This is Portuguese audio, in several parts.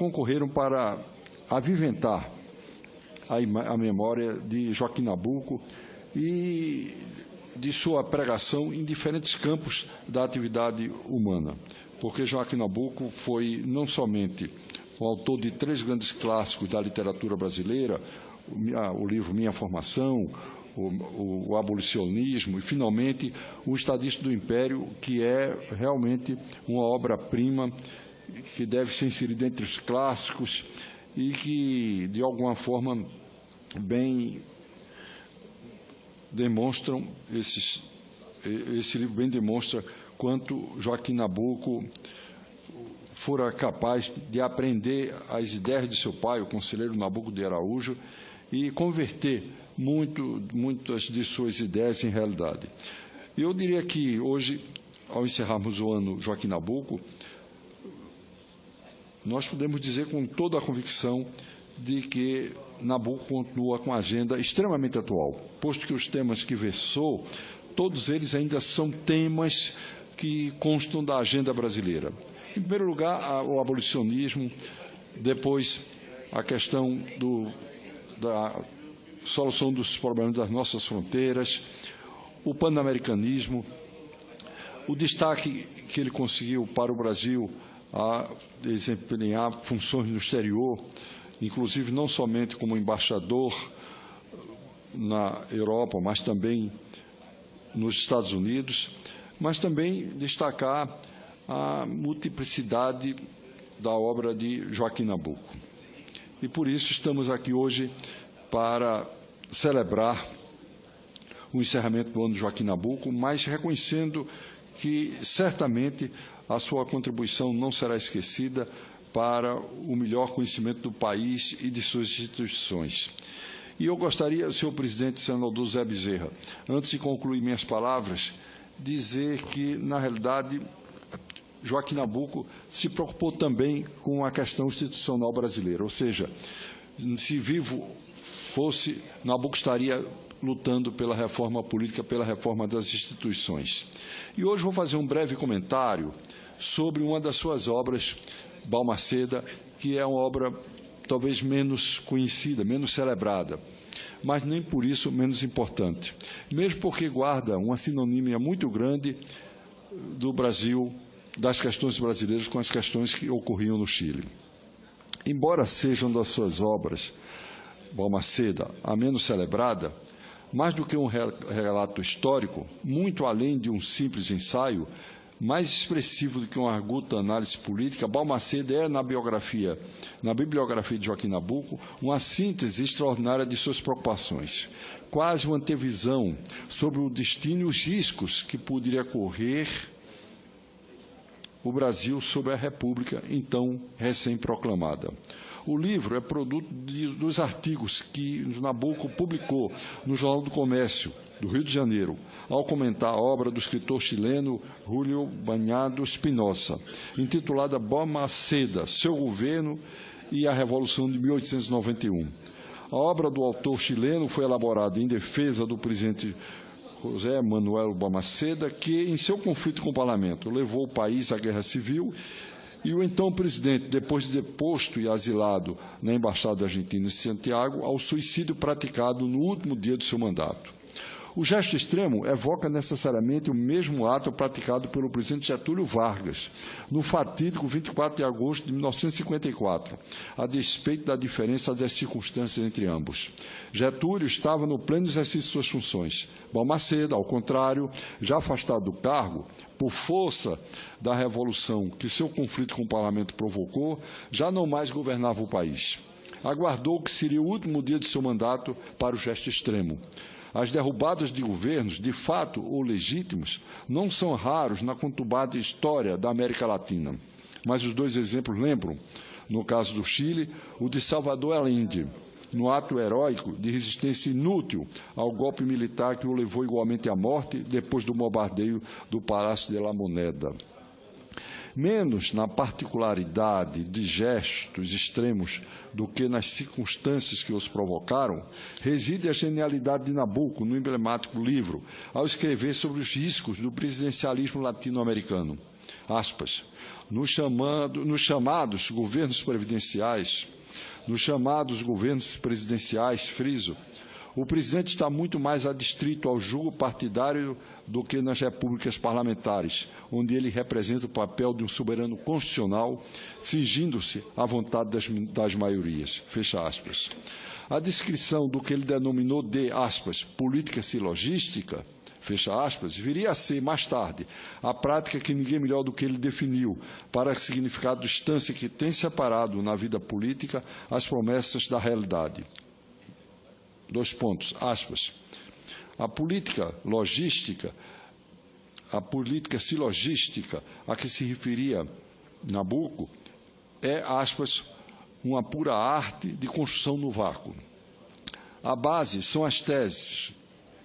concorreram para aviventar a memória de Joaquim Nabuco e de sua pregação em diferentes campos da atividade humana, porque Joaquim Nabuco foi não somente o autor de 3 grandes clássicos da literatura brasileira, o livro Minha Formação, o Abolicionismo e, finalmente, o Estadista do Império, que é realmente uma obra-prima que deve ser inserida entre os clássicos e que, de alguma forma, bem demonstram, esse livro bem demonstra quanto Joaquim Nabuco fora capaz de aprender as ideias de seu pai, o conselheiro Nabuco de Araújo, e converter muitas de suas ideias em realidade. Eu diria que hoje, ao encerrarmos o ano Joaquim Nabuco, nós podemos dizer com toda a convicção de que Nabuco continua com a agenda extremamente atual, posto que os temas que versou, todos eles ainda são temas que constam da agenda brasileira. Em primeiro lugar, o abolicionismo, depois a questão da solução dos problemas das nossas fronteiras, o pan-americanismo, o destaque que ele conseguiu para o Brasil a desempenhar funções no exterior, inclusive não somente como embaixador na Europa, mas também nos Estados Unidos, mas também destacar a multiplicidade da obra de Joaquim Nabuco. E por isso estamos aqui hoje para celebrar o encerramento do ano de Joaquim Nabuco, mas reconhecendo que certamente a sua contribuição não será esquecida para o melhor conhecimento do país e de suas instituições. E eu gostaria, senhor presidente, senador Zé Bezerra, antes de concluir minhas palavras, dizer que, na realidade, Joaquim Nabuco se preocupou também com a questão institucional brasileira, ou seja, se vivo fosse, Nabuco estaria lutando pela reforma política, pela reforma das instituições. E hoje vou fazer um breve comentário sobre uma das suas obras, Balmaceda, que é uma obra talvez menos conhecida, menos celebrada, mas nem por isso menos importante, mesmo porque guarda uma sinonímia muito grande do Brasil, das questões brasileiras com as questões que ocorriam no Chile. Embora sejam das suas obras, Balmaceda, a menos celebrada, mais do que um relato histórico, muito além de um simples ensaio, mais expressivo do que uma arguta análise política, Balmaceda é, na bibliografia de Joaquim Nabuco, uma síntese extraordinária de suas preocupações, quase uma antevisão sobre o destino e os riscos que poderia correr o Brasil sob a República, então recém-proclamada. O livro é produto dos artigos que Nabuco publicou no Jornal do Comércio, do Rio de Janeiro, ao comentar a obra do escritor chileno Julio Bañado Espinosa, intitulada Balmaceda, seu governo e a Revolução de 1891. A obra do autor chileno foi elaborada em defesa do presidente José Manuel Balmaceda, que, em seu conflito com o parlamento, levou o país à guerra civil, e o então presidente, depois de deposto e asilado na Embaixada Argentina em Santiago, ao suicídio praticado no último dia do seu mandato. O gesto extremo evoca necessariamente o mesmo ato praticado pelo presidente Getúlio Vargas, no fatídico 24 de agosto de 1954, a despeito da diferença das circunstâncias entre ambos. Getúlio estava no pleno exercício de suas funções. Balmaceda, ao contrário, já afastado do cargo, por força da revolução que seu conflito com o parlamento provocou, já não mais governava o país. Aguardou que seria o último dia de seu mandato para o gesto extremo. As derrubadas de governos, de fato ou legítimos, não são raros na conturbada história da América Latina. Mas os dois exemplos lembram, no caso do Chile, o de Salvador Allende, no ato heróico de resistência inútil ao golpe militar que o levou igualmente à morte depois do bombardeio do Palácio de la Moneda. Menos na particularidade de gestos extremos do que nas circunstâncias que os provocaram, reside a genialidade de Nabuco no emblemático livro, ao escrever sobre os riscos do presidencialismo latino-americano. Aspas. Nos chamados governos presidenciais, friso, o presidente está muito mais adstrito ao jugo partidário do que nas repúblicas parlamentares, onde ele representa o papel de um soberano constitucional, cingindo-se à vontade das maiorias. Fecha aspas. A descrição do que ele denominou de, aspas, política silogística, fecha aspas, viria a ser, mais tarde, a prática que ninguém melhor do que ele definiu para significar a distância que tem separado na vida política as promessas da realidade. Dois pontos, aspas. A política silogística a que se referia Nabucco é, aspas, uma pura arte de construção no vácuo. A base são as teses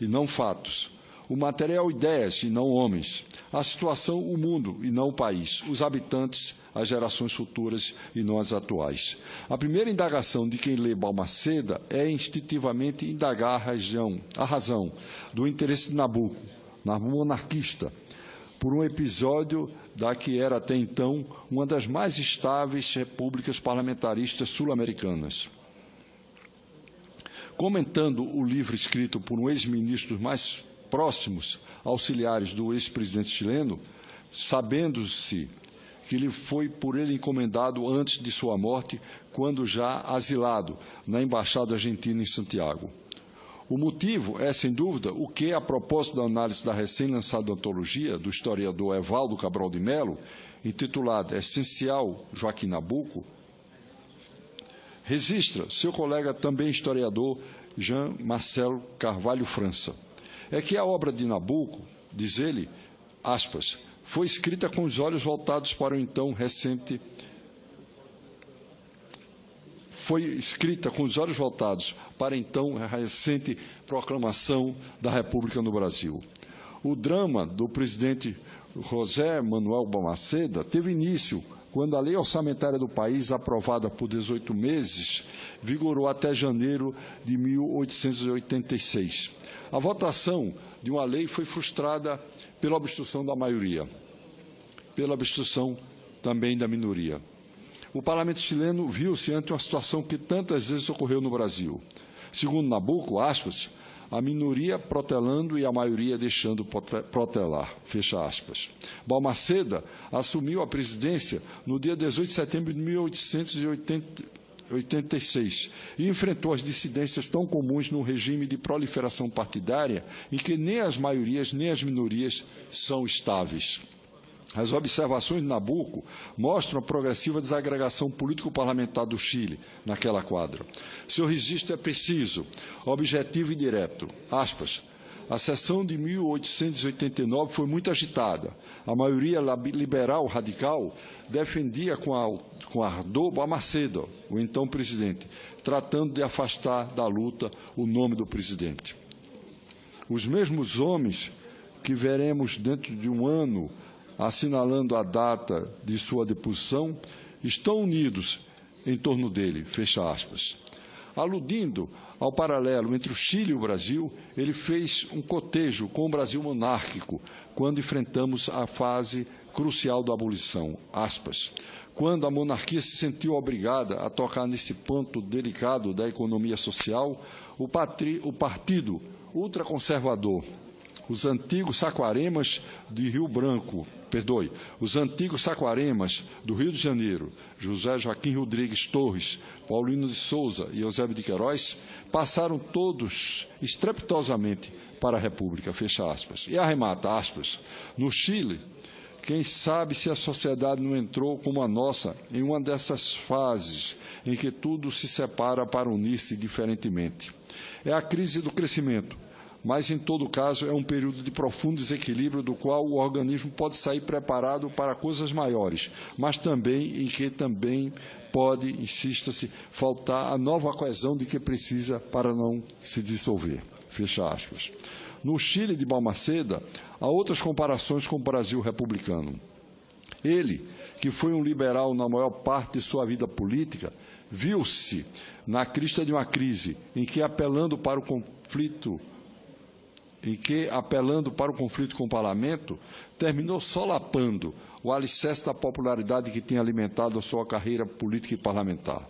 e não fatos. O material, ideias e não homens. A situação, o mundo e não o país. Os habitantes, as gerações futuras e não as atuais. A primeira indagação de quem lê Balmaceda é instintivamente indagar a razão do interesse de Nabucco, monarquista, por um episódio da que era até então uma das mais estáveis repúblicas parlamentaristas sul-americanas. Comentando o livro escrito por um ex-ministro mais próximos auxiliares do ex-presidente chileno, sabendo-se que lhe foi por ele encomendado antes de sua morte, quando já asilado na Embaixada Argentina em Santiago. O motivo é, sem dúvida, o que, a propósito da análise da recém-lançada antologia do historiador Evaldo Cabral de Mello, intitulada Essencial Joaquim Nabucco, registra seu colega, também historiador, Jean Marcel Carvalho França. É que a obra de Nabucco, diz ele, aspas, foi escrita com os olhos voltados para o então recente proclamação da República no Brasil. O drama do presidente José Manuel Balmaceda teve início quando a lei orçamentária do país, aprovada por 18 meses, vigorou até janeiro de 1886. A votação de uma lei foi frustrada pela obstrução da maioria, pela obstrução também da minoria. O parlamento chileno viu-se ante uma situação que tantas vezes ocorreu no Brasil. Segundo Nabucco, aspas, a minoria protelando e a maioria deixando protelar, fecha aspas. Balmaceda assumiu a presidência no dia 18 de setembro de 1886 e enfrentou as dissidências tão comuns num regime de proliferação partidária em que nem as maiorias nem as minorias são estáveis. As observações de Nabucco mostram a progressiva desagregação político-parlamentar do Chile naquela quadra. Seu registro é preciso, objetivo e direto. Aspas, a sessão de 1889 foi muito agitada. A maioria liberal radical defendia com ardor Balmaceda, o então presidente, tratando de afastar da luta o nome do presidente. Os mesmos homens que veremos dentro de um ano assinalando a data de sua deposição, estão unidos em torno dele, fecha aspas. Aludindo ao paralelo entre o Chile e o Brasil, ele fez um cotejo com o Brasil monárquico, quando enfrentamos a fase crucial da abolição, aspas. Quando a monarquia se sentiu obrigada a tocar nesse ponto delicado da economia social, o partido ultraconservador, os antigos saquaremas do Rio de Janeiro, José Joaquim Rodrigues Torres, Paulino de Souza e Eusébio de Queiroz, passaram todos estrepitosamente para a República, fecha aspas. E arremata, aspas, no Chile, quem sabe se a sociedade não entrou como a nossa em uma dessas fases em que tudo se separa para unir-se diferentemente. É a crise do crescimento, mas, em todo caso, é um período de profundo desequilíbrio do qual o organismo pode sair preparado para coisas maiores, mas também em que também pode, insista-se, faltar a nova coesão de que precisa para não se dissolver. Fecha aspas. No Chile de Balmaceda, há outras comparações com o Brasil republicano. Ele, que foi um liberal na maior parte de sua vida política, viu-se na crista de uma crise em que, apelando para o conflito e que, apelando para o conflito com o Parlamento, terminou solapando o alicerce da popularidade que tinha alimentado a sua carreira política e parlamentar.